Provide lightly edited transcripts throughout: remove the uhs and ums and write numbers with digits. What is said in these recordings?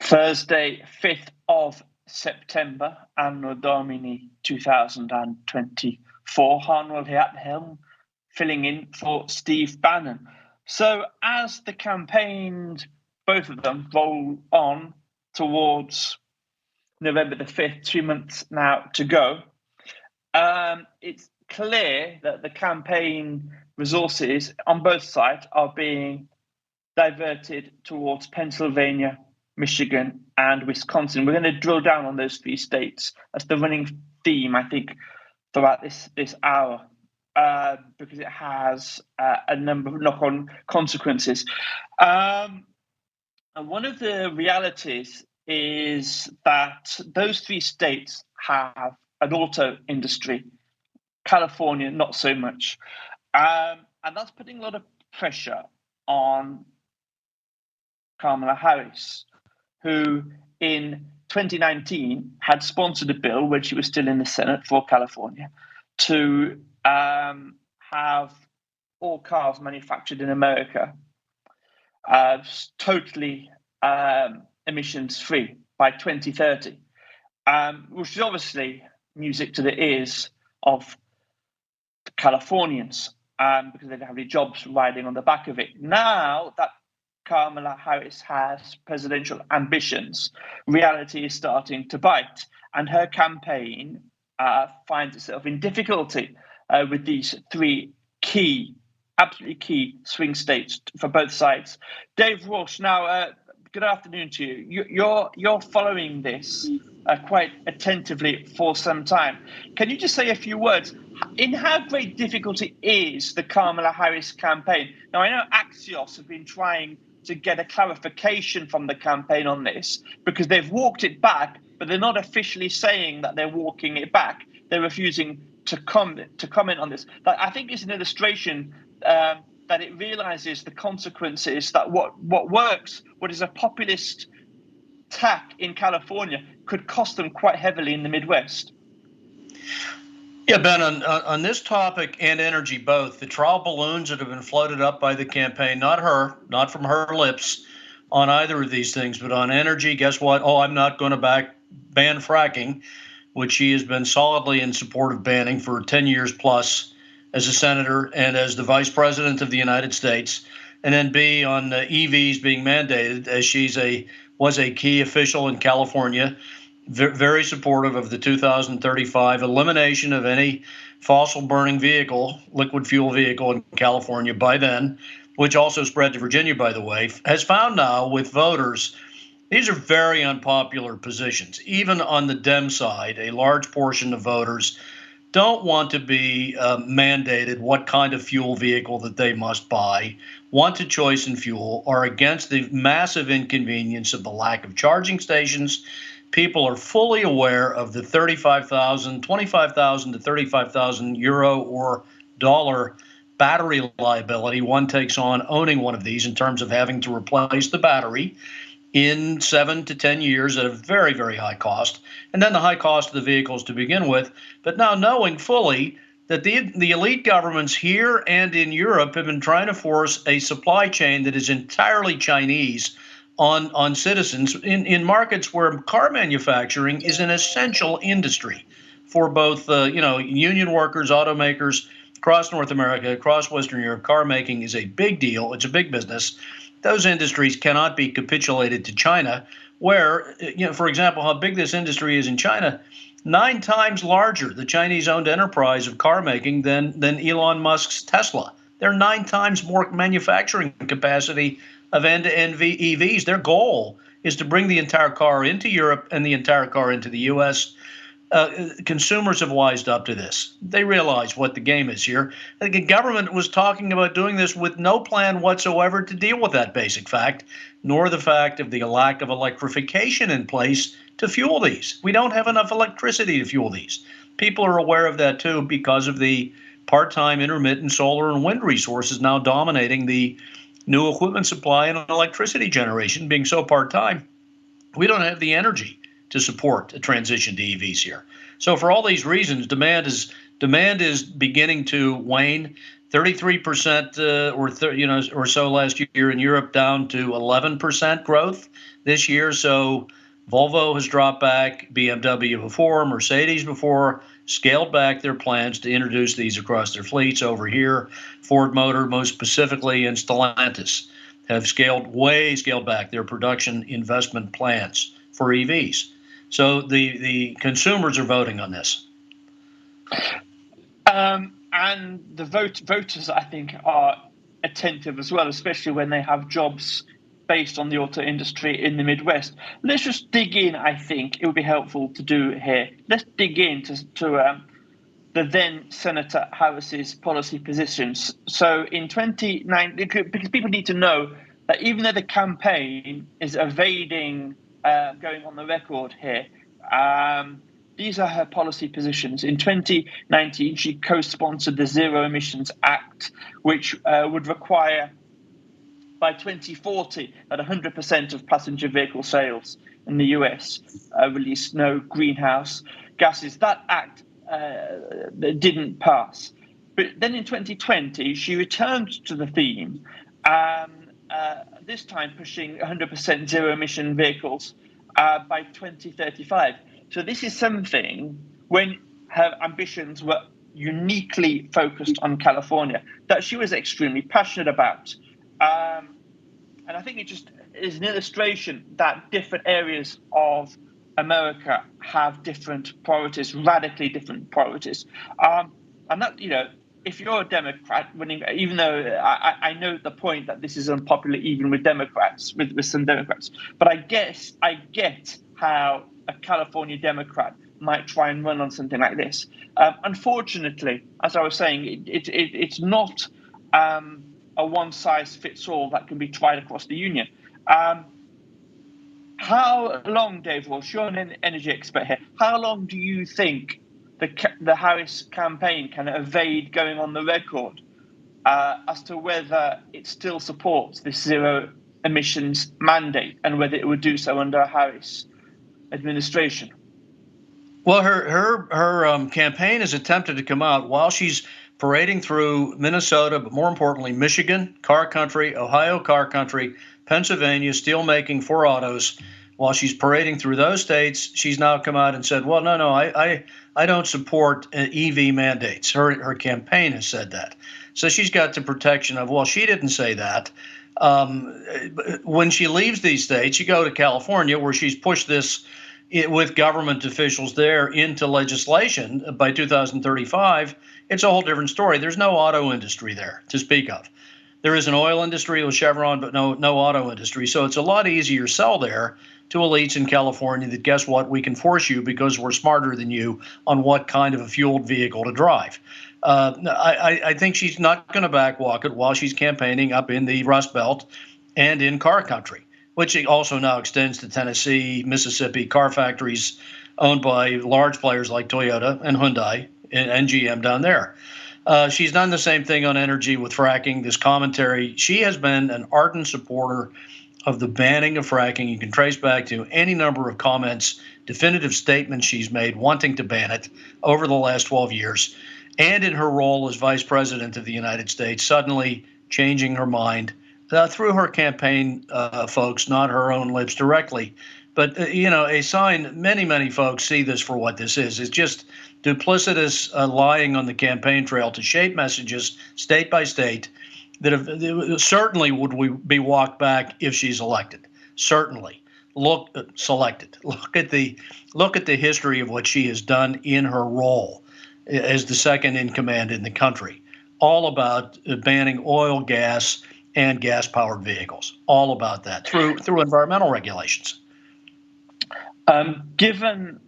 Thursday, 5th of September, Anno Domini 2024. Harnwell here at the helm, filling in for Steve Bannon. So as the campaigns, both of them, roll on towards November the 5th, 2 months now to go, it's clear that the campaign resources on both sides are being diverted towards Pennsylvania, Michigan, and Wisconsin. We're going to drill down on those three states. That's the running theme, I think, throughout this hour, because it has a number of knock-on consequences. And one of the realities is that those three states have an auto industry. California, not so much. And that's putting a lot of pressure on Kamala Harris, who in 2019 had sponsored a bill when she was still in the Senate for California to have all cars manufactured in America totally emissions free by 2030, which is obviously music to the ears of Californians, because they don't have any jobs riding on the back of it. Now that Kamala Harris has presidential ambitions, reality is starting to bite, and her campaign finds itself in difficulty with these three absolutely key swing states for both sides. Dave Walsh, now, good afternoon to you. You're following this quite attentively for some time. Can you just say a few words? In how great difficulty is the Kamala Harris campaign? Now, I know Axios have been trying to get a clarification from the campaign on this, because they've walked it back, but they're not officially saying that they're walking it back. They're refusing to comment on this. But I think it's an illustration that it realizes the consequences that what works, what is a populist tack in California, could cost them quite heavily in the Midwest. Yeah, Ben, on this topic and energy both, the trial balloons that have been floated up by the campaign, not from her lips on either of these things, but on energy, guess what? Oh, I'm not going to ban fracking, which she has been solidly in support of banning for 10 years plus as a senator and as the vice president of the United States. And then B, on EVs being mandated, as was a key official in California, very supportive of the 2035 elimination of any fossil burning vehicle, liquid fuel vehicle in California by then, which also spread to Virginia, by the way, has found now with voters, these are very unpopular positions. Even on the Dem side, a large portion of voters don't want to be mandated what kind of fuel vehicle that they must buy, want a choice in fuel, are against the massive inconvenience of the lack of charging stations. People are fully aware of the 25,000 to 35,000 euro or dollar battery liability one takes on owning one of these in terms of having to replace the battery in 7 to 10 years at a very, very high cost, and then the high cost of the vehicles to begin with. But now knowing fully that the elite governments here and in Europe have been trying to force a supply chain that is entirely Chinese on citizens in markets where car manufacturing is an essential industry for both union workers, automakers across North America, across Western Europe. Car making is a big deal. It's a big business. Those industries cannot be capitulated to China, where, for example, how big this industry is in China, 9 times larger, the Chinese-owned enterprise of car making than Elon Musk's Tesla. They're 9 times more manufacturing capacity of end-to-end EVs. Their goal is to bring the entire car into Europe and the entire car into the U.S. Consumers have wised up to this. They realize what the game is here. The government was talking about doing this with no plan whatsoever to deal with that basic fact, nor the fact of the lack of electrification in place to fuel these. We don't have enough electricity to fuel these. People are aware of that too, because of the part-time intermittent solar and wind resources now dominating the new equipment supply and electricity generation being so part-time. We don't have the energy to support a transition to EVs here. So for all these reasons, demand is beginning to wane. 33% or so last year. In Europe, down to 11% growth this year. So Volvo has dropped back, BMW before, Mercedes before, scaled back their plans to introduce these across their fleets over here. Ford Motor, most specifically, and Stellantis have scaled back their production investment plans for EVs. So the consumers are voting on this. And the voters, I think, are attentive as well, especially when they have jobs based on the auto industry in the Midwest. Let's just dig in. I think it would be helpful to do here. Let's dig into the then Senator Harris's policy positions. So in 2019, because people need to know that even though the campaign is evading going on the record here, these are her policy positions. In 2019, she co-sponsored the Zero Emissions Act, which would require by 2040 that 100% of passenger vehicle sales in the US release no greenhouse gases. That act didn't pass. But then in 2020, she returned to the theme, this time pushing 100% zero emission vehicles by 2035. So this is something when her ambitions were uniquely focused on California that she was extremely passionate about. And I think it just is an illustration that different areas of America have different priorities, radically different priorities. And that, if you're a Democrat winning, even though I know the point that this is unpopular even with Democrats, with some Democrats, but I get how a California Democrat might try and run on something like this. Unfortunately, as I was saying, it's not a one-size-fits-all that can be tried across the union. How long, Dave Walsh, you're an energy expert here, how long do you think the Harris campaign can evade going on the record as to whether it still supports this zero emissions mandate and whether it would do so under a Harris administration? Well, her campaign has attempted to come out while she's parading through Minnesota, but more importantly, Michigan, car country, Ohio, car country, Pennsylvania, steelmaking for autos. While she's parading through those states, she's now come out and said, well, no, I don't support EV mandates. Her campaign has said that. So she's got the protection of, well, she didn't say that. When she leaves these states, you go to California, where she's pushed this with government officials there into legislation by 2035. It's a whole different story. There's no auto industry there to speak of. There is an oil industry with Chevron, but no auto industry. So it's a lot easier sell there to elites in California that, guess what, we can force you because we're smarter than you on what kind of a fueled vehicle to drive. I think she's not going to backwalk it while she's campaigning up in the Rust Belt and in car country, which also now extends to Tennessee, Mississippi, car factories owned by large players like Toyota and Hyundai and GM down there. She's done the same thing on energy with fracking, this commentary. She has been an ardent supporter of the banning of fracking. You can trace back to any number of comments, definitive statements she's made wanting to ban it over the last 12 years. And in her role as vice president of the United States, suddenly changing her mind through her campaign folks, not her own lips directly. But, a sign, many folks see this for what this is. It's just duplicitous lying on the campaign trail to shape messages state by state that certainly would be walked back if she's elected. Certainly. Selected. Look at the history of what she has done in her role as the second in command in the country. All about banning oil, gas, and gas-powered vehicles. All about that through environmental regulations. Given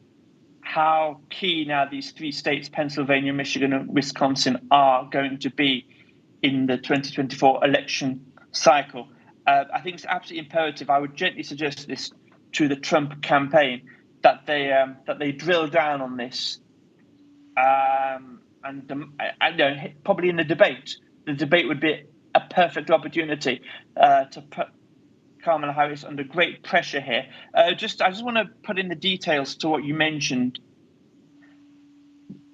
how key now these three states, Pennsylvania, Michigan, and Wisconsin, are going to be in the 2024 election cycle, I think it's absolutely imperative. I would gently suggest this to the Trump campaign that they drill down on this, and probably in the debate. The debate would be a perfect opportunity to put Kamala Harris under great pressure here. I just want to put in the details to what you mentioned.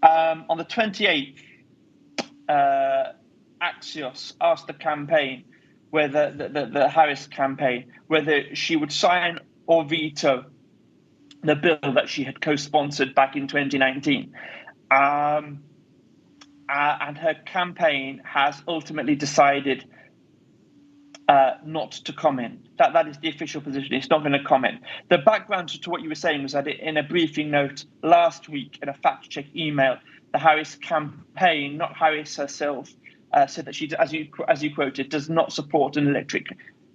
On the 28th, Axios asked the campaign whether the Harris campaign, whether she would sign or veto the bill that she had co-sponsored back in 2019. And her campaign has ultimately decided not to comment. That is the official position. It's not going to comment. The background to what you were saying was that in a briefing note last week, in a fact check email, the Harris campaign, not Harris herself, said that she, as you quoted, does not support an electric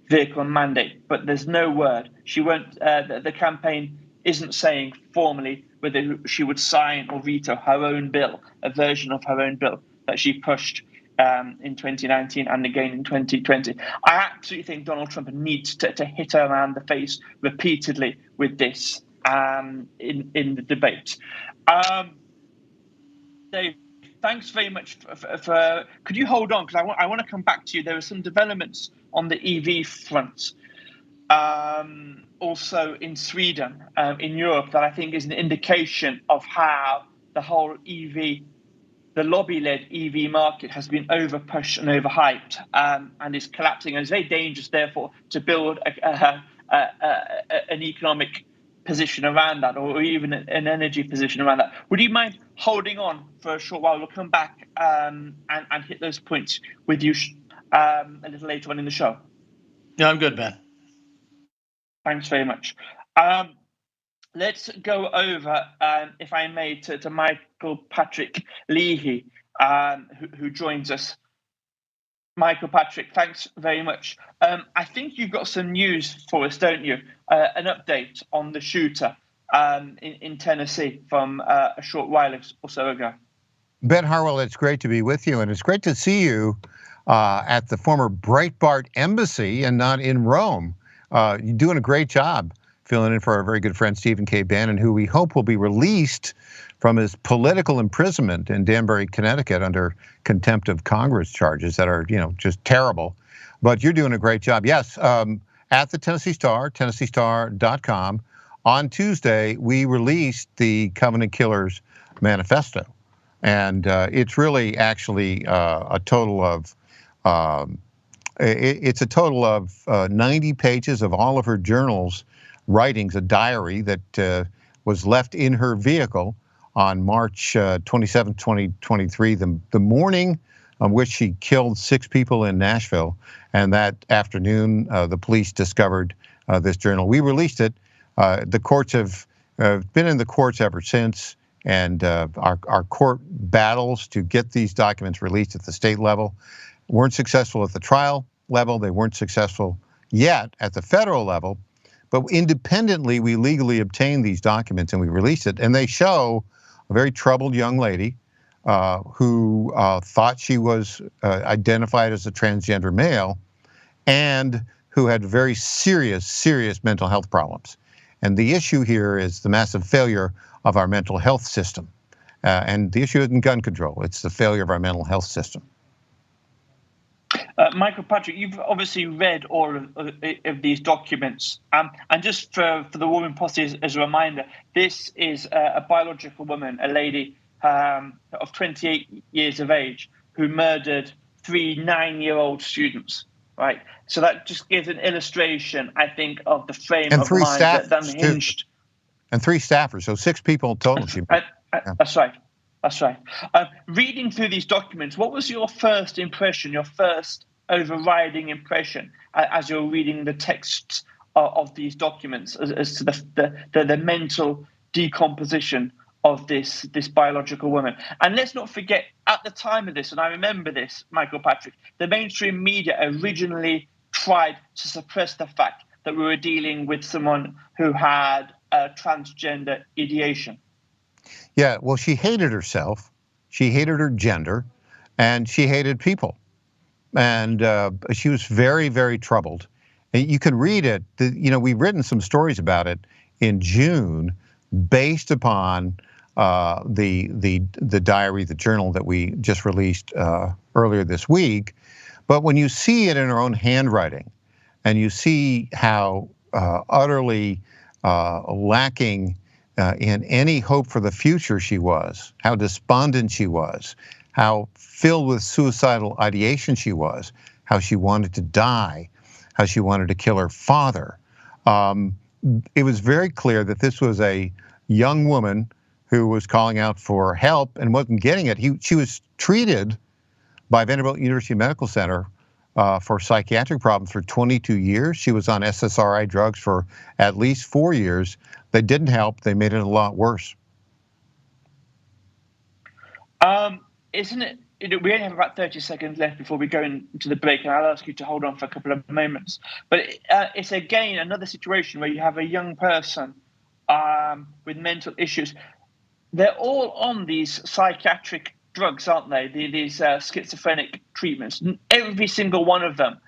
vehicle mandate. But there's no word. She won't. The campaign isn't saying formally whether she would sign or veto her own bill, a version of her own bill that she pushed in 2019 and again in 2020. I absolutely think Donald Trump needs to hit her around the face repeatedly with this in the debate. Dave, thanks very much for could you hold on, because I want to come back to you. There are some developments on the EV front, also in Sweden, in Europe, that I think is an indication of how the whole the lobby-led EV market has been overpushed and overhyped, and is collapsing. And it's very dangerous, therefore, to build an economic position around that, or even an energy position around that. Would you mind holding on for a short while? We'll come back and hit those points with you a little later on in the show. Yeah, I'm good, Ben. Thanks very much. Let's go over, if I may, to Michael Patrick Leahy, who joins us. Michael Patrick, thanks very much. I think you've got some news for us, don't you? An update on the shooter in Tennessee from a short while or so ago. Ben Harwell, it's great to be with you, and it's great to see you at the former Breitbart Embassy and not in Rome. You're doing a great job filling in for our very good friend Stephen K. Bannon, who we hope will be released from his political imprisonment in Danbury, Connecticut, under contempt of Congress charges that are, just terrible. But you're doing a great job. Yes, at the Tennessee Star, TennesseeStar.com, on Tuesday, we released the Covenant Killers Manifesto. And it's really actually a total of, it's a total of 90 pages of all of her journals, writings, a diary that was left in her vehicle on March 27, 2023, the morning on which she killed 6 people in Nashville. And that afternoon, the police discovered this journal. We released it. The courts have been in the courts ever since. And our court battles to get these documents released at the state level weren't successful at the trial level. They weren't successful yet at the federal level. But independently, we legally obtained these documents and we released it. And they show a very troubled young lady who thought she was identified as a transgender male and who had very serious mental health problems. And the issue here is the massive failure of our mental health system. And the issue isn't gun control, it's the failure of our mental health system. Michael Patrick, you've obviously read all of these documents. And just for the Woman Posse, as a reminder, this is a biological woman, a lady of 28 years of age, who murdered 3 9-year-old students, right? So that just gives an illustration, I think, of the frame of mind that unhinged. And 3 staffers, so 6 people total. That's right. That's right. Reading through these documents, what was your first impression, your first overriding impression as you're reading the texts of these documents as to the mental decomposition of this biological woman? And let's not forget, at the time of this, and I remember this, Michael Patrick, the mainstream media originally tried to suppress the fact that we were dealing with someone who had a transgender ideation. Yeah, well, she hated herself, she hated her gender, and she hated people. And she was very, very troubled. And you can read it, we've written some stories about it in June based upon the diary, the journal that we just released earlier this week. But when you see it in her own handwriting, and you see how utterly lacking in any hope for the future she was, how despondent she was, how filled with suicidal ideation she was, how she wanted to die, how she wanted to kill her father. It was very clear that this was a young woman who was calling out for help and wasn't getting it. She was treated by Vanderbilt University Medical Center for psychiatric problems for 22 years. She was on SSRI drugs for at least 4 years. They didn't help. They made it a lot worse. Isn't it? We only have about 30 seconds left before we go into the break, and I'll ask you to hold on for a couple of moments. But it's again another situation where you have a young person with mental issues. They're all on these psychiatric drugs, aren't they? These schizophrenic treatments. Every single one of them,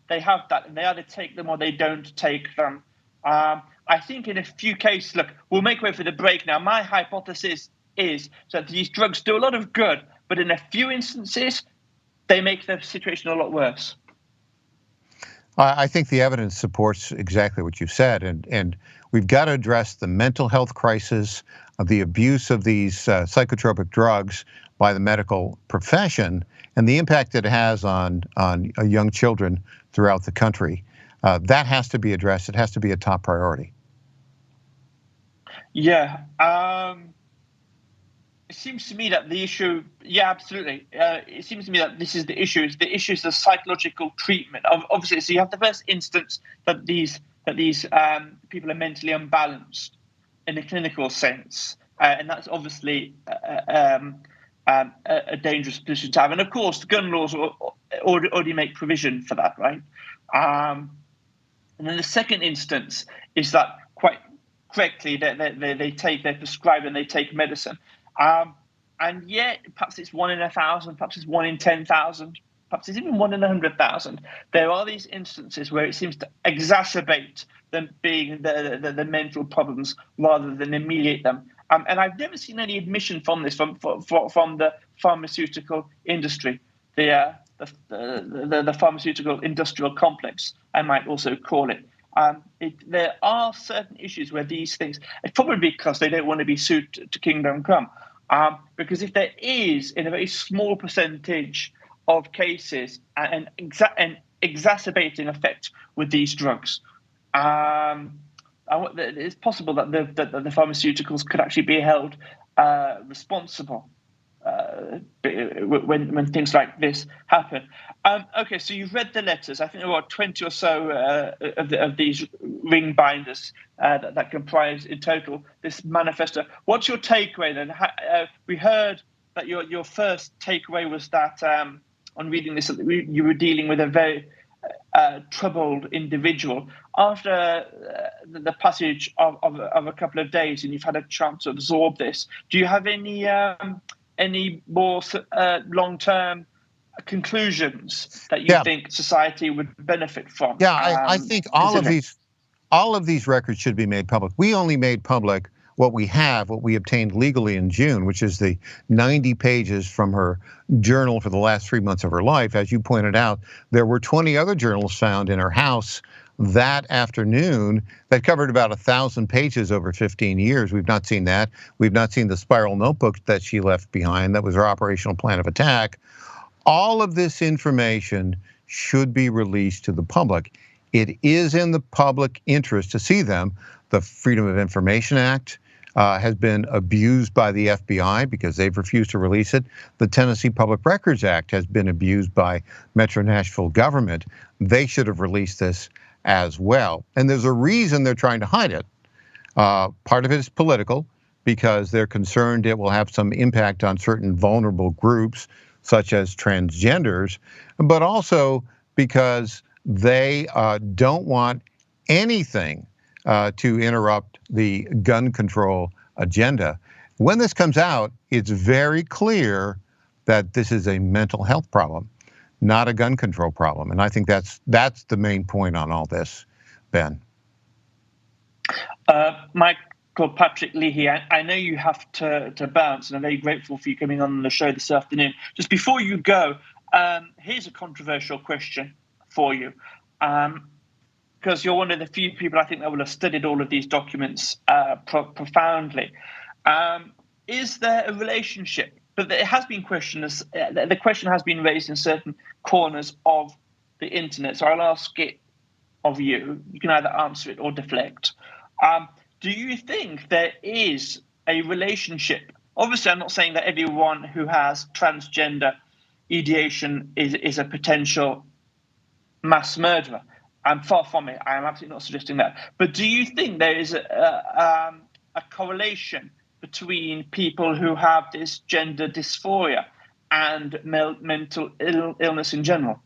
they have that, and they either take them or they don't take them. I think in a few cases, look, we'll make way for the break now. My hypothesis is that these drugs do a lot of good, but in a few instances, they make the situation a lot worse. I think the evidence supports exactly what you said, and we've got to address the mental health crisis, of the abuse of these psychotropic drugs by the medical profession, and the impact it has on young children throughout the country. That has to be addressed. It has to be a top priority. Yeah. It seems to me that the issue, yeah, absolutely. It seems to me that this is the issue. The issue is the psychological treatment. Obviously, so you have the first instance that these people are mentally unbalanced in a clinical sense, and that's obviously a dangerous position to have. And of course, the gun laws already make provision for that, right? And then the second instance is that quite correctly they prescribe and they take medicine. And yet, perhaps it's 1 in 1,000, perhaps it's 1 in 10,000, perhaps it's even 1 in 100,000. There are these instances where it seems to exacerbate them being the mental problems rather than ameliorate them. And I've never seen any admission from this from the pharmaceutical industry, the pharmaceutical industrial complex, I might also call it. There are certain issues where these things, it's probably because they don't want to be sued to kingdom come. Because if there is, in a very small percentage of cases, an exacerbating effect with these drugs, it's possible that the pharmaceuticals could actually be held responsible when things like this happen. Okay, so you've read the letters. I think there are 20 or so of these ring binders that comprise in total this manifesto. What's your takeaway then? We heard that your first takeaway was that on reading this, you were dealing with a very troubled individual. After the passage of a couple of days and you've had a chance to absorb this, do you have any more long-term conclusions that you think society would benefit from? Yeah, I think all of these records should be made public. We only made public what we obtained legally in June, which is the 90 pages from her journal for the last 3 months of her life. As you pointed out, there were 20 other journals found in her house that afternoon that covered about 1,000 pages over 15 years. We've not seen that. We've not seen the spiral notebook that she left behind. That was her operational plan of attack. All of this information should be released to the public. It is in the public interest to see them. The Freedom of Information Act has been abused by the FBI because they've refused to release it. The Tennessee Public Records Act has been abused by Metro Nashville government. They should have released this as well. And there's a reason they're trying to hide it. Part of it is political because they're concerned it will have some impact on certain vulnerable groups, such as transgenders, but also because they don't want anything to interrupt the gun control agenda. When this comes out, it's very clear that this is a mental health problem, not a gun control problem. And I think that's the main point on all this, Ben. Michael Patrick Leahy, I know you have to bounce, and I'm very grateful for you coming on the show this afternoon. Just before you go, here's a controversial question for you. Because you're one of the few people I think that will have studied all of these documents profoundly. Is there a relationship but it has been questioned. The question has been raised in certain corners of the internet. So I'll ask it of you. You can either answer it or deflect. Do you think there is a relationship? Obviously, I'm not saying that everyone who has transgender ideation is a potential mass murderer. I'm far from it. I am absolutely not suggesting that. But do you think there is a correlation between people who have this gender dysphoria and mental illness in general?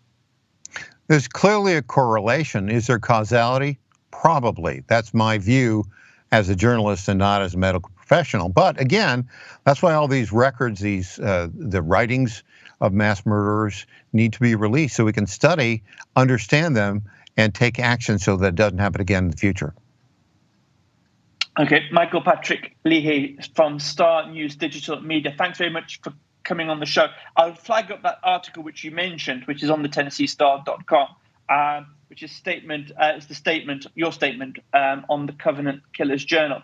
There's clearly a correlation. Is there causality? Probably. That's my view as a journalist and not as a medical professional. But again, that's why all these records, the writings of mass murderers need to be released so we can study, understand them, and take action so that it doesn't happen again in the future. Okay, Michael Patrick Leahy from Star News Digital Media. Thanks very much for coming on the show. I'll flag up that article which you mentioned, which is on the TennesseeStar.com, which is your statement on the Covenant Killers Journal.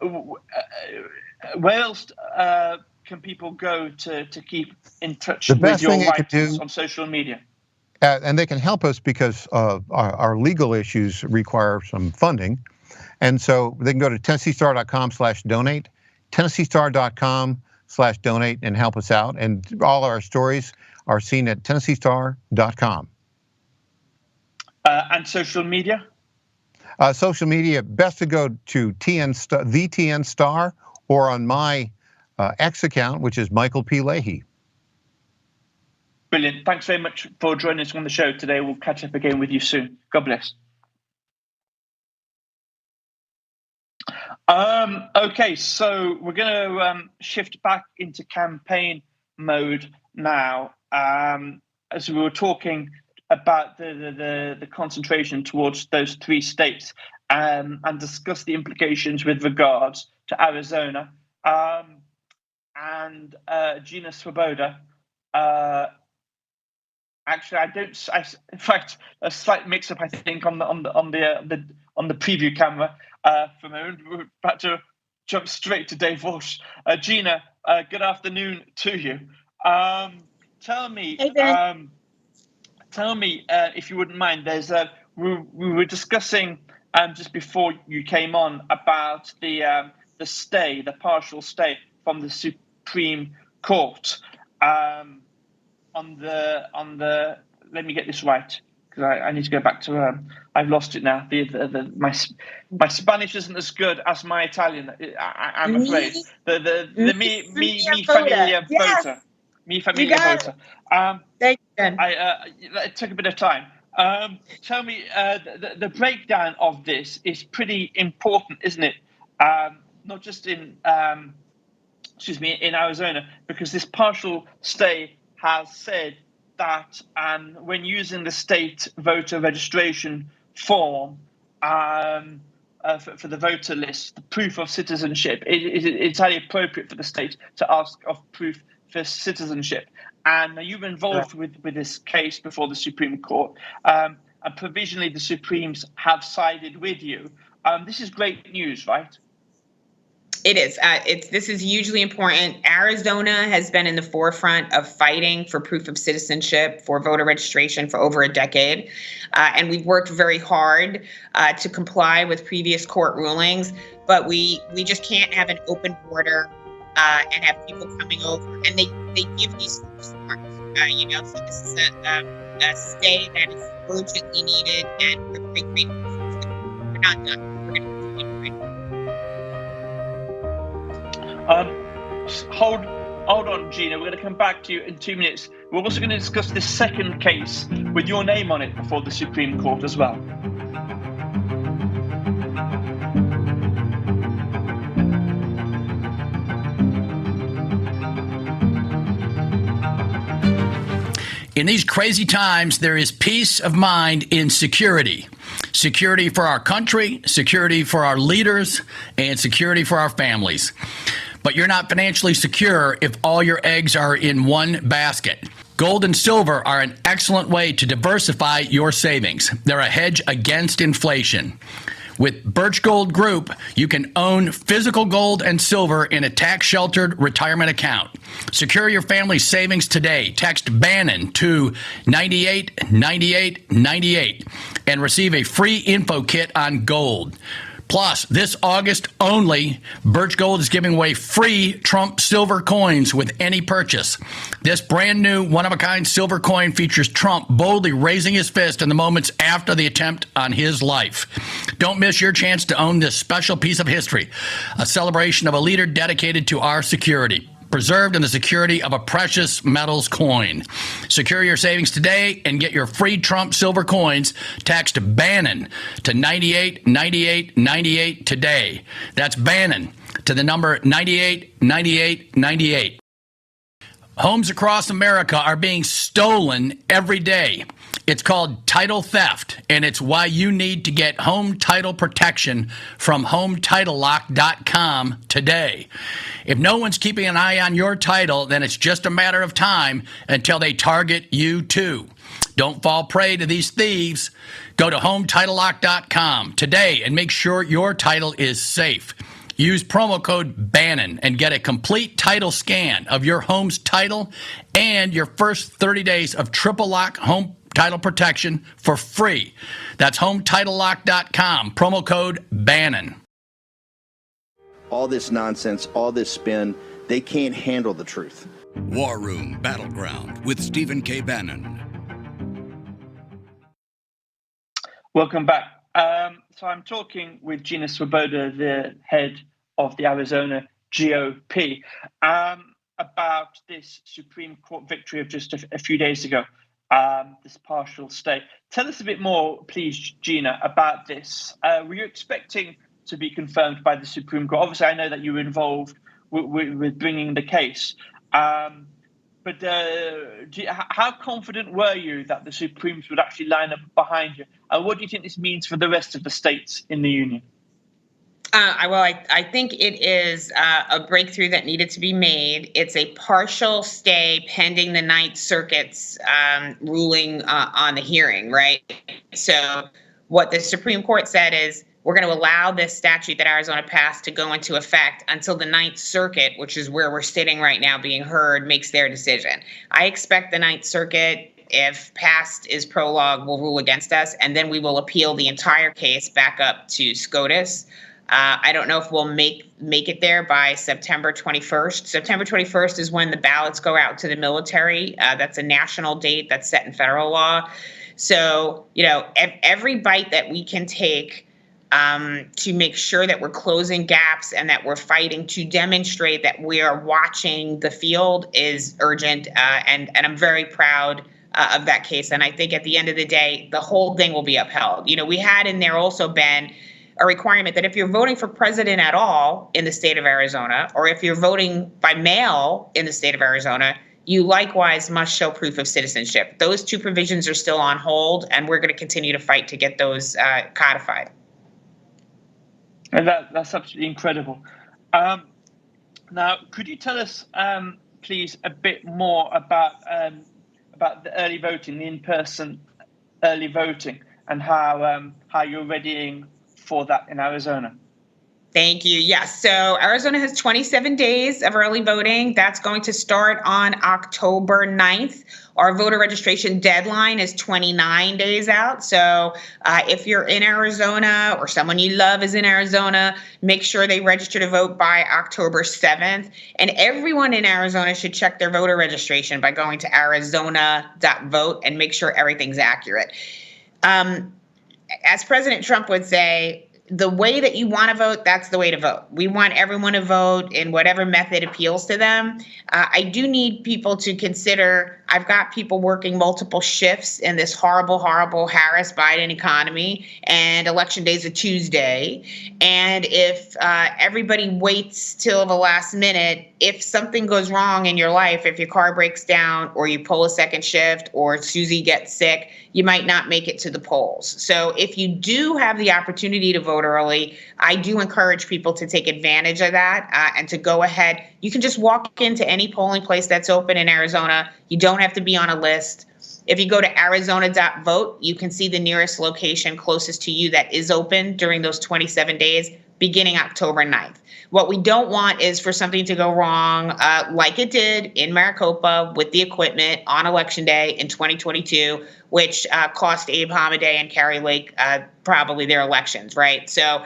Where else can people go to keep in touch with your writings on social media? And they can help us because our legal issues require some funding. And so they can go to TennesseeStar.com/donate, TennesseeStar.com/donate, and help us out. And all our stories are seen at TennesseeStar.com. And social media? Social media, best to go to the TN Star, or on my X account, which is Michael P. Leahy. Brilliant. Thanks very much for joining us on the show today. We'll catch up again with you soon. God bless. Okay, so we're going to shift back into campaign mode now. As we were talking about the concentration towards those 3 states and discuss the implications with regards to Arizona and Gina Swoboda. Actually, in fact, a slight mix-up, I think, on the preview camera for a moment. We're about to jump straight to Dave Walsh. Gina, good afternoon to you. Tell me, if you wouldn't mind. We were discussing just before you came on about the partial stay from the Supreme Court. On the let me get this right, because I need to go back to I've lost it now. My Spanish isn't as good as my Italian. I'm afraid. Mi familia vota. Mi familia vota. Thank you. It took a bit of time. Tell me, the breakdown of this is pretty important, isn't it? Not just in Arizona, because this partial stay has said that when using the state voter registration form for the voter list, the proof of citizenship, it's highly appropriate for the state to ask of proof for citizenship. And you've been involved with this case before the Supreme Court, and provisionally the Supremes have sided with you. This is great news, right? It is. This is hugely important. Arizona has been in the forefront of fighting for proof of citizenship, for voter registration for over a decade. And we've worked very hard to comply with previous court rulings. But we just can't have an open border and have people coming over. And they give these forms. So this is a stay that is urgently needed, and we're very grateful. We're not done. We're going to continue. Hold on, Gina. We're going to come back to you in 2 minutes. We're also going to discuss this second case with your name on it before the Supreme Court as well. In these crazy times, there is peace of mind in security. Security for our country, security for our leaders, and security for our families. But you're not financially secure if all your eggs are in one basket. Gold and silver are an excellent way to diversify your savings. They're a hedge against inflation. With Birch Gold Group, you can own physical gold and silver in a tax-sheltered retirement account. Secure your family's savings today. Text Bannon to 989898 and receive a free info kit on gold. Plus, this August only, Birch Gold is giving away free Trump silver coins with any purchase. This brand new one-of-a-kind silver coin features Trump boldly raising his fist in the moments after the attempt on his life. Don't miss your chance to own this special piece of history, a celebration of a leader dedicated to our security, preserved in the security of a precious metals coin. Secure your savings today and get your free Trump silver coins. Text Bannon to 989898 today. That's Bannon to the number 989898. Homes across America are being stolen every day. It's called title theft, and it's why you need to get home title protection from HomeTitleLock.com today. If no one's keeping an eye on your title, then it's just a matter of time until they target you too. Don't fall prey to these thieves. Go to HomeTitleLock.com today and make sure your title is safe. Use promo code Bannon and get a complete title scan of your home's title and your first 30 days of triple lock home title protection for free. That's HomeTitleLock.com, promo code Bannon. All this nonsense, all this spin, they can't handle the truth. War Room Battleground with Stephen K. Bannon. Welcome back. So I'm talking with Gina Swoboda, the head of the Arizona GOP, about this Supreme Court victory of just a few days ago, this partial stay. Tell us a bit more, please, Gina, about this. Were you expecting to be confirmed by the Supreme Court? Obviously, I know that you were involved with bringing the case. But how confident were you that the Supremes would actually line up behind you? And what do you think this means for the rest of the states in the union? I think it is a breakthrough that needed to be made. It's a partial stay pending the Ninth Circuit's ruling on the hearing, right? So what the Supreme Court said is, we're going to allow this statute that Arizona passed to go into effect until the Ninth Circuit, which is where we're sitting right now being heard, makes their decision. I expect the Ninth Circuit, if passed is prologue, will rule against us, and then we will appeal the entire case back up to SCOTUS. I don't know if we'll make it there by September 21st. September 21st is when the ballots go out to the military. That's a national date that's set in federal law. So, every bite that we can take to make sure that we're closing gaps and that we're fighting to demonstrate that we are watching the field is urgent. And I'm very proud of that case. And I think at the end of the day, the whole thing will be upheld. We had in there also, Ben, a requirement that if you're voting for president at all in the state of Arizona, or if you're voting by mail in the state of Arizona, you likewise must show proof of citizenship. Those two provisions are still on hold, and we're going to continue to fight to get those codified. And that's absolutely incredible. Now, could you tell us, please, a bit more about the early voting, the in-person early voting, and how you're readying for that in Arizona? Thank you. Yes. So Arizona has 27 days of early voting. That's going to start on October 9th. Our voter registration deadline is 29 days out. So if you're in Arizona or someone you love is in Arizona, make sure they register to vote by October 7th. And everyone in Arizona should check their voter registration by going to arizona.vote and make sure everything's accurate. As President Trump would say, the way that you want to vote, that's the way to vote. We want everyone to vote in whatever method appeals to them. I do need people to consider, I've got people working multiple shifts in this horrible, horrible Harris-Biden economy, and election day is a Tuesday. And if everybody waits till the last minute, if something goes wrong in your life, if your car breaks down or you pull a second shift or Susie gets sick, you might not make it to the polls. So if you do have the opportunity to vote early, I do encourage people to take advantage of that and to go ahead. You can just walk into any polling place that's open in Arizona. You don't have to be on a list. If you go to arizona.vote, you can see the nearest location closest to you that is open during those 27 days, beginning October 9th. What we don't want is for something to go wrong, like it did in Maricopa with the equipment on Election Day in 2022, which cost Abe Hamaday and Carrie Lake probably their elections, right? So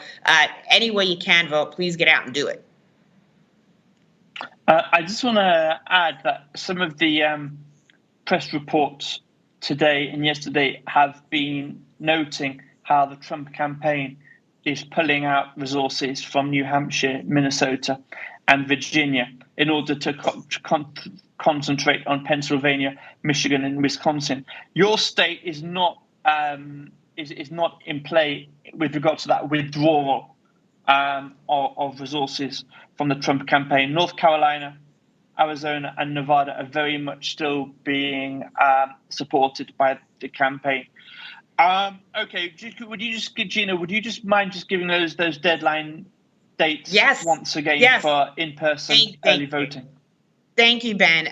any way you can vote, please get out and do it. I just want to add that some of the press reports today and yesterday have been noting how the Trump campaign is pulling out resources from New Hampshire, Minnesota, and Virginia in order to concentrate on Pennsylvania, Michigan, and Wisconsin. Your state is not in play with regard to that withdrawal of resources from the Trump campaign. North Carolina, Arizona, and Nevada are very much still being supported by the campaign. Okay, Gina, would you just mind just giving those deadline dates once again for in-person early voting? Thank you, Ben.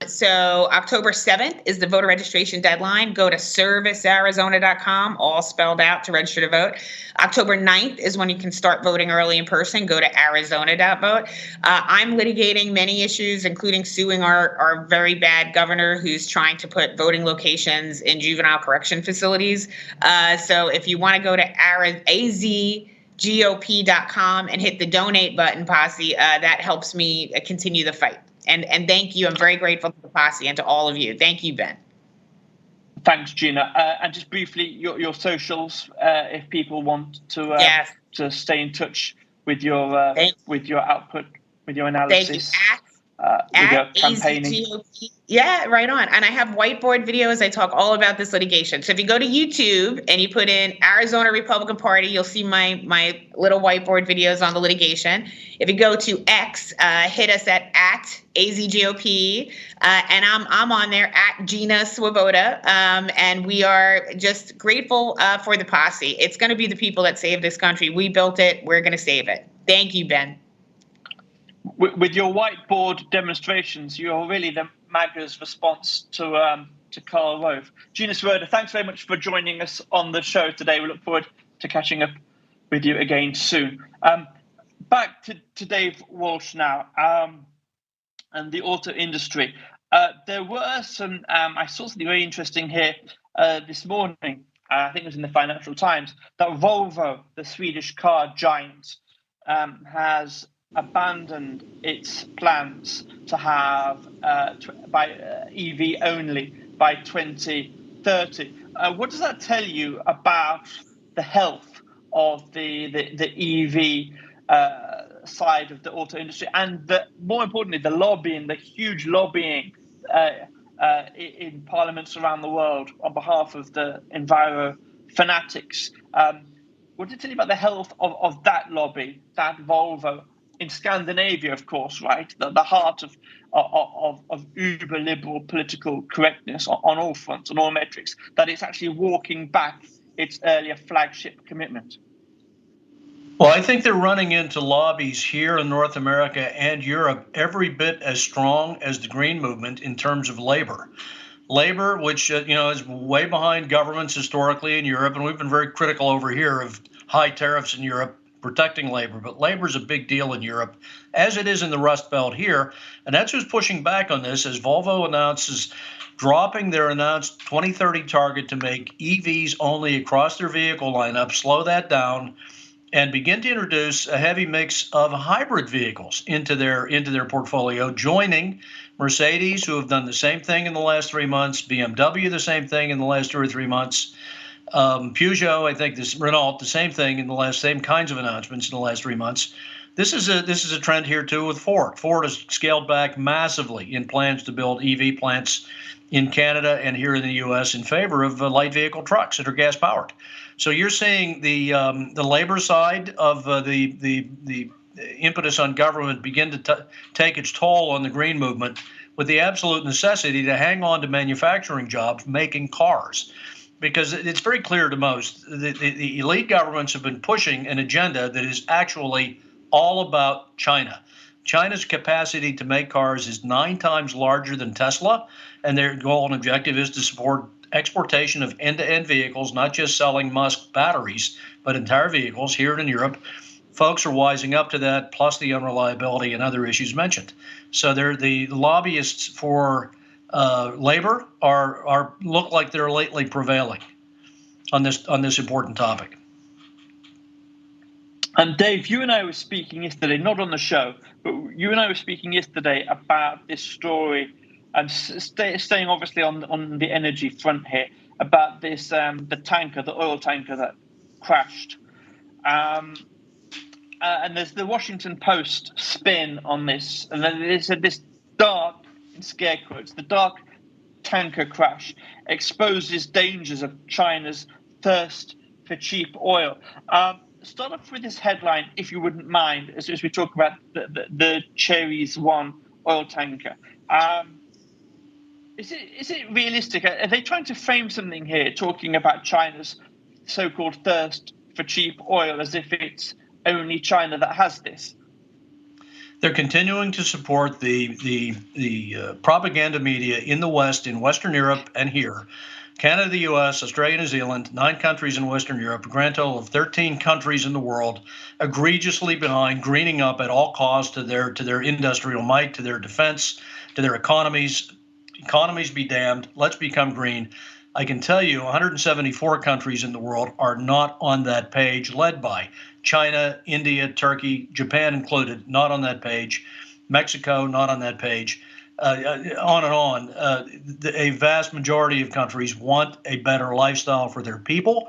So October 7th is the voter registration deadline. Go to servicearizona.com, all spelled out, to register to vote. October 9th is when you can start voting early in person. Go to arizona.vote. I'm litigating many issues, including suing our very bad governor who's trying to put voting locations in juvenile correction facilities. So if you want to go to azgop.com and hit the donate button, Posse, that helps me continue the fight. And thank you. I'm very grateful to the Posse and to all of you. Thank you, Ben. Thanks, Gina. And just briefly, your socials, if people want to stay in touch with your output, with your analysis, with your campaigning. Yeah, right on. And I have whiteboard videos. I talk all about this litigation. So if you go to YouTube and you put in Arizona Republican Party, you'll see my little whiteboard videos on the litigation. If you go to X, hit us at AZGOP, and I'm on there at Gina Swoboda, and we are just grateful for the Posse. It's going to be the people that save this country. We built it. We're going to save it. Thank you, Ben. With your whiteboard demonstrations, you're really the MAGA's response to Karl Rove. Gina Swoboda, thanks very much for joining us on the show today. We look forward to catching up with you again soon. Back to Dave Walsh now, and the auto industry. There were some, I saw something very interesting here this morning, I think it was in the Financial Times, that Volvo, the Swedish car giant, has abandoned its plans to have by EV only by 2030. What does that tell you about the health of the EV side of the auto industry, and more importantly, the lobbying, the huge lobbying in parliaments around the world on behalf of the enviro fanatics? What did it tell you about the health of that lobby, that Volvo, in Scandinavia, of course, right? The heart of uber liberal political correctness on all fronts, on all metrics, that it's actually walking back its earlier flagship commitment. Well, I think they're running into lobbies here in North America and Europe every bit as strong as the Green Movement in terms of labor. Labor, which is way behind governments historically in Europe, and we've been very critical over here of high tariffs in Europe protecting labor, but labor is a big deal in Europe, as it is in the Rust Belt here, and that's who's pushing back on this, as Volvo announces dropping their announced 2030 target to make EVs only across their vehicle lineup, slow that down, and begin to introduce a heavy mix of hybrid vehicles into their portfolio, joining Mercedes, who have done the same thing in the last 3 months, BMW the same thing in the last 2 or 3 months, Peugeot, I think Renault, the same thing in the same kinds of announcements in the last 3 months. This is a trend here too with Ford. Ford has scaled back massively in plans to build EV plants in Canada and here in the U.S. in favor of light vehicle trucks that are gas powered. So you're seeing the labor side of the impetus on government begin to take its toll on the Green Movement, with the absolute necessity to hang on to manufacturing jobs making cars. Because it's very clear to most, the elite governments have been pushing an agenda that is actually all about China. China's capacity to make cars is 9 times larger than Tesla, and their goal and objective is to support exportation of end-to-end vehicles, not just selling Musk batteries, but entire vehicles here in Europe. Folks are wising up to that, plus the unreliability and other issues mentioned. So they're the lobbyists for labor are look like they're lately prevailing on this important topic. And Dave, you and I were speaking yesterday, not on the show, but you and I were speaking yesterday about this story, and staying obviously on the energy front here, about this the oil tanker that crashed. And there's the Washington Post spin on this, and then they said this dark, in scare quotes, the dark tanker crash exposes dangers of China's thirst for cheap oil. Start off with this headline, if you wouldn't mind, as we talk about the Cherries 1 oil tanker. Is it realistic? Are they trying to frame something here, talking about China's so-called thirst for cheap oil, as if it's only China that has this? They're continuing to support the propaganda media in the West, in Western Europe, and here. Canada, the U.S., Australia, New Zealand, 9 countries in Western Europe, a grand total of 13 countries in the world, egregiously behind greening up at all costs to their industrial might, to their defense, to their economies. Economies be damned. Let's become green. I can tell you 174 countries in the world are not on that page, led by China, India, Turkey, Japan included, not on that page. Mexico, not on that page. On and on. A vast majority of countries want a better lifestyle for their people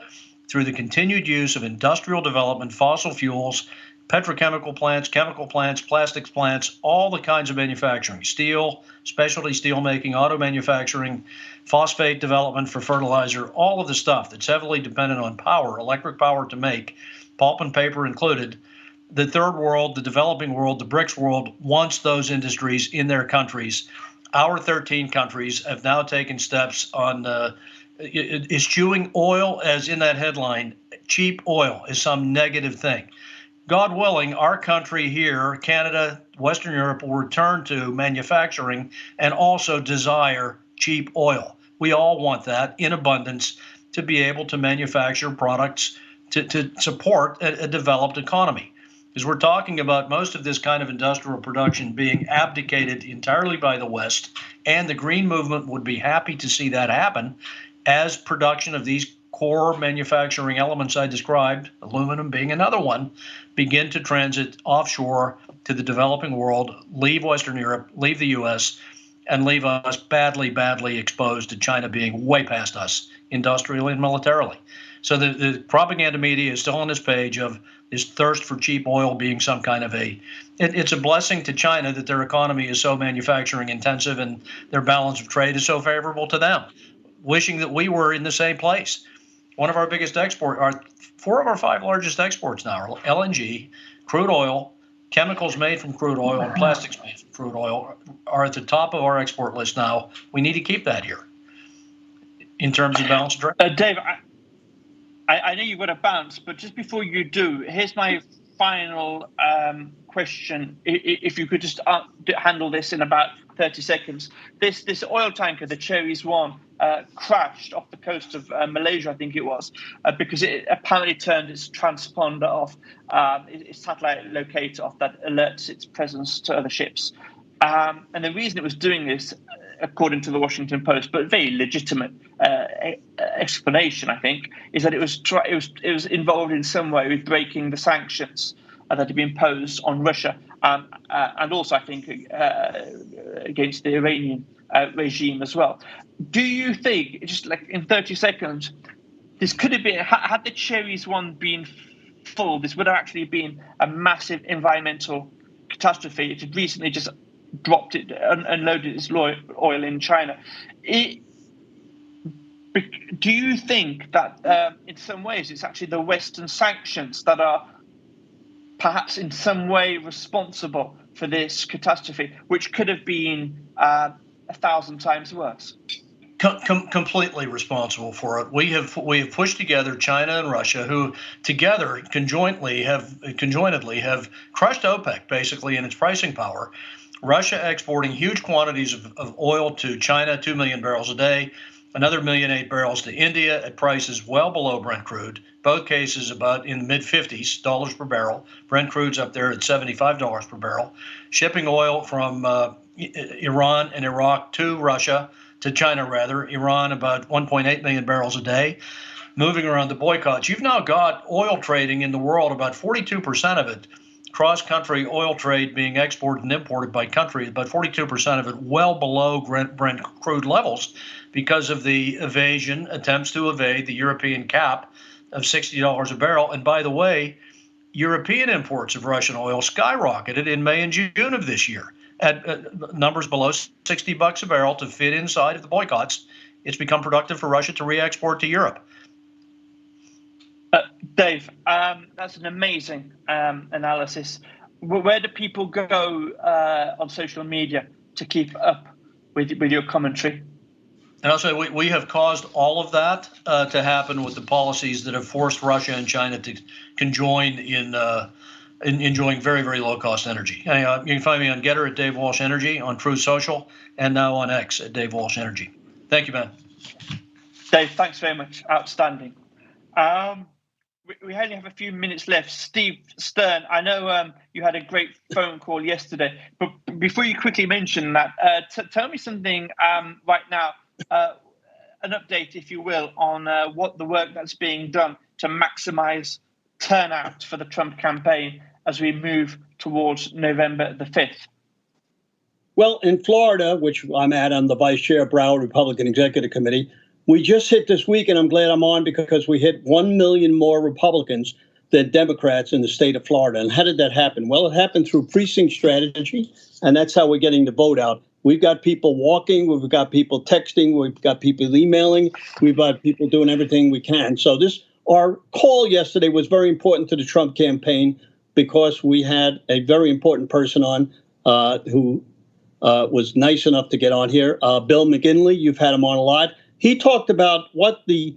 through the continued use of industrial development, fossil fuels, petrochemical plants, chemical plants, plastics plants, all the kinds of manufacturing, steel, specialty steel making, auto manufacturing, phosphate development for fertilizer, all of the stuff that's heavily dependent on power, electric power to make, pulp and paper included. The third world, the developing world, the BRICS world wants those industries in their countries. Our 13 countries have now taken steps on eschewing oil, as in that headline, cheap oil is some negative thing. God willing, our country here, Canada, Western Europe, will return to manufacturing and also desire cheap oil. We all want that in abundance to be able to manufacture products to support a developed economy. Because we're talking about most of this kind of industrial production being abdicated entirely by the West, and the Green Movement would be happy to see that happen as production of these core manufacturing elements I described, aluminum being another one, begin to transit offshore to the developing world, leave Western Europe, leave the U.S., and leave us badly, badly exposed to China being way past us industrially and militarily. So the propaganda media is still on this page of this thirst for cheap oil being some kind of it's a blessing to China that their economy is so manufacturing intensive and their balance of trade is so favorable to them. Wishing that we were in the same place. One of our biggest 4 of our 5 largest exports now are LNG, crude oil, chemicals made from crude oil, and plastics made from crude oil are at the top of our export list now. We need to keep that here in terms of balance of trade. Dave, I know you've got to bounce, but just before you do, here's my final question. If you could just handle this in about 30 seconds. This oil tanker, the Cherries 1, crashed off the coast of Malaysia, I think it was, because it apparently turned its transponder off, its satellite locator off that alerts its presence to other ships. And the reason it was doing this, according to the Washington Post, but very legitimate explanation, I think, is that it was involved in some way with breaking the sanctions that had been imposed on Russia, and also, I think, against the Iranian regime as well. Do you think, just like in 30 seconds, this could have been, had the Cherries 1 been full, this would have actually been a massive environmental catastrophe. It had recently just dropped it, unloaded its oil in China. Do you think that in some ways it's actually the Western sanctions that are perhaps in some way responsible for this catastrophe, which could have been 1,000 times worse? Completely responsible for it. We have pushed together China and Russia, who together conjointly have crushed OPEC basically in its pricing power. Russia exporting huge quantities of oil to China, 2 million barrels a day, another 1.8 million barrels to India at prices well below Brent crude. Both cases about in the mid 50s dollars per barrel. Brent crude's up there at $75 per barrel. Shipping oil from Iran and Iraq to Russia. To China, rather, Iran about 1.8 million barrels a day, moving around the boycotts. You've now got oil trading in the world, about 42% of it, cross-country oil trade being exported and imported by country, about 42% of it well below Brent crude levels because of the attempts to evade the European cap of $60 a barrel. And by the way, European imports of Russian oil skyrocketed in May and June of this year at numbers below $60 a barrel to fit inside of the boycotts. It's become productive for Russia to re-export to Europe. Dave, that's an amazing analysis. Where do people go on social media to keep up with your commentary? And I'll say we have caused all of that to happen with the policies that have forced Russia and China to conjoin in enjoying very, very low-cost energy. You can find me on Getter at Dave Walsh Energy, on Truth Social, and now on X at Dave Walsh Energy. Thank you, Ben. Dave, thanks very much. Outstanding. We only have a few minutes left. Steve Stern, I know you had a great phone call yesterday, but before you quickly mention that, tell me something right now, an update, if you will, on what the work that's being done to maximize turnout for the Trump campaign as we move towards November the 5th? Well, in Florida, which I'm at, I'm the vice chair of Broward Republican Executive Committee. We just hit this week, and I'm glad I'm on because we hit 1 million more Republicans than Democrats in the state of Florida. And how did that happen? Well, it happened through precinct strategy, and that's how we're getting the vote out. We've got people walking, we've got people texting, we've got people emailing, we've got people doing everything we can. So our call yesterday was very important to the Trump campaign because we had a very important person on who was nice enough to get on here. Bill McGinley, you've had him on a lot. He talked about what the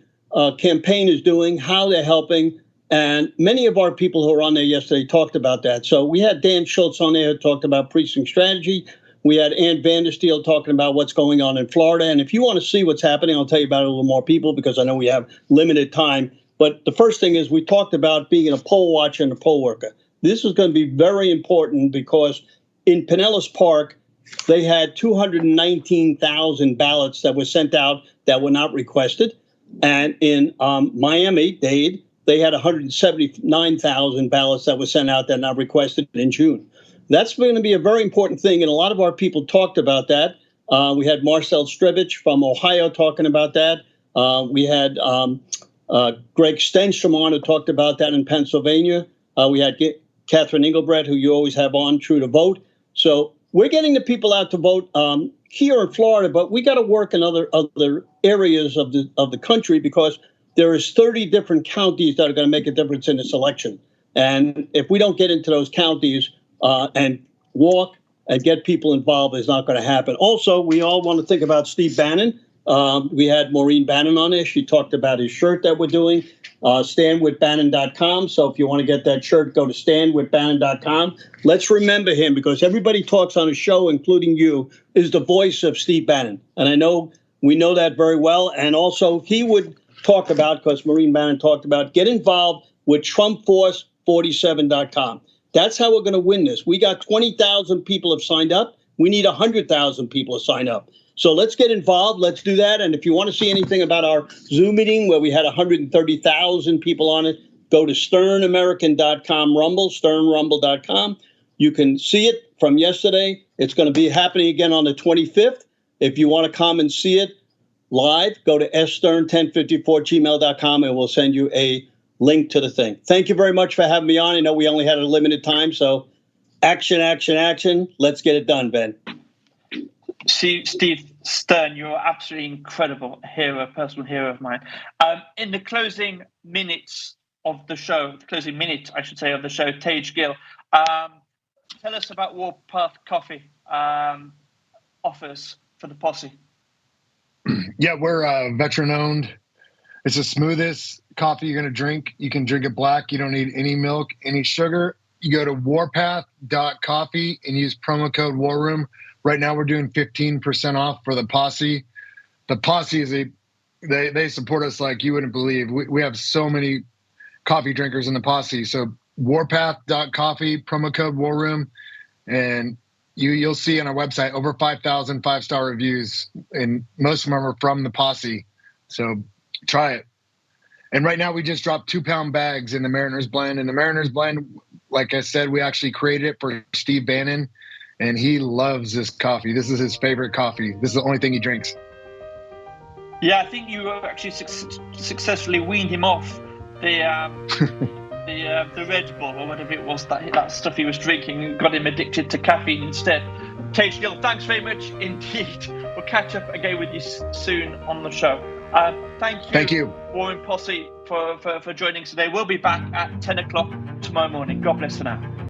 campaign is doing, how they're helping, and many of our people who were on there yesterday talked about that. So we had Dan Schultz on there who talked about precinct strategy. We had Ann Vandersteel talking about what's going on in Florida. And if you want to see what's happening, I'll tell you about it a little more people because I know we have limited time. But the first thing is we talked about being a poll watcher and a poll worker. This is going to be very important because in Pinellas Park, they had 219,000 ballots that were sent out that were not requested. And in Miami-Dade, they had 179,000 ballots that were sent out that were not requested in June. That's going to be a very important thing, and a lot of our people talked about that. We had Marcel Strevich from Ohio talking about that. We had Greg Stenstrom on who talked about that in Pennsylvania. We had Catherine Engelbrecht, who you always have on, True to Vote. So we're getting the people out to vote here in Florida, but we got to work in other areas of the country because there is 30 different counties that are going to make a difference in this election. And if we don't get into those counties and walk and get people involved, it's not going to happen. Also, we all want to think about Steve Bannon. We had Maureen Bannon on there. She talked about his shirt that we're doing, standwithbannon.com. So if you want to get that shirt, go to standwithbannon.com. Let's remember him because everybody talks on his show, including you, is the voice of Steve Bannon. And I know we know that very well. And also he would talk about, because Maureen Bannon talked about, get involved with TrumpForce47.com. That's how we're going to win this. We got 20,000 people have signed up. We need 100,000 people to sign up. So let's get involved. Let's do that. And if you want to see anything about our Zoom meeting where we had 130,000 people on it, go to sternamerican.com, sternrumble.com. You can see it from yesterday. It's going to be happening again on the 25th. If you want to come and see it live, go to stern1054gmail.com and we'll send you a link to the thing. Thank you very much for having me on. I know we only had a limited time, so action, action, action. Let's get it done, Ben. Steve Stern, you're absolutely incredible hero, personal hero of mine. In the closing minutes of the show, of the show, Tage Gill, tell us about Warpath Coffee offers for the posse. Yeah, we're veteran owned. It's the smoothest coffee you're going to drink. You can drink it black. You don't need any milk, any sugar. You go to warpath.coffee and use promo code War Room. Right now we're doing 15% off for the Posse. The Posse is they support us like you wouldn't believe. We have so many coffee drinkers in the Posse. So warpath.coffee, promo code War Room, and you'll see on our website over 5,000 5-star reviews, and most of them are from the Posse. So try it. And right now we just dropped 2-pound bags in the Mariners Blend. And the Mariners Blend, like I said, we actually created it for Steve Bannon, and he loves this coffee. This is his favorite coffee. This is the only thing he drinks. Yeah, I think you actually successfully weaned him off the Red Bull or whatever it was, that stuff he was drinking, and got him addicted to caffeine instead. Tage Gill, thanks very much indeed. We'll catch up again with you soon on the show. Thank you, War Room Posse, for joining us today. We'll be back at 10 o'clock tomorrow morning. God bless for now.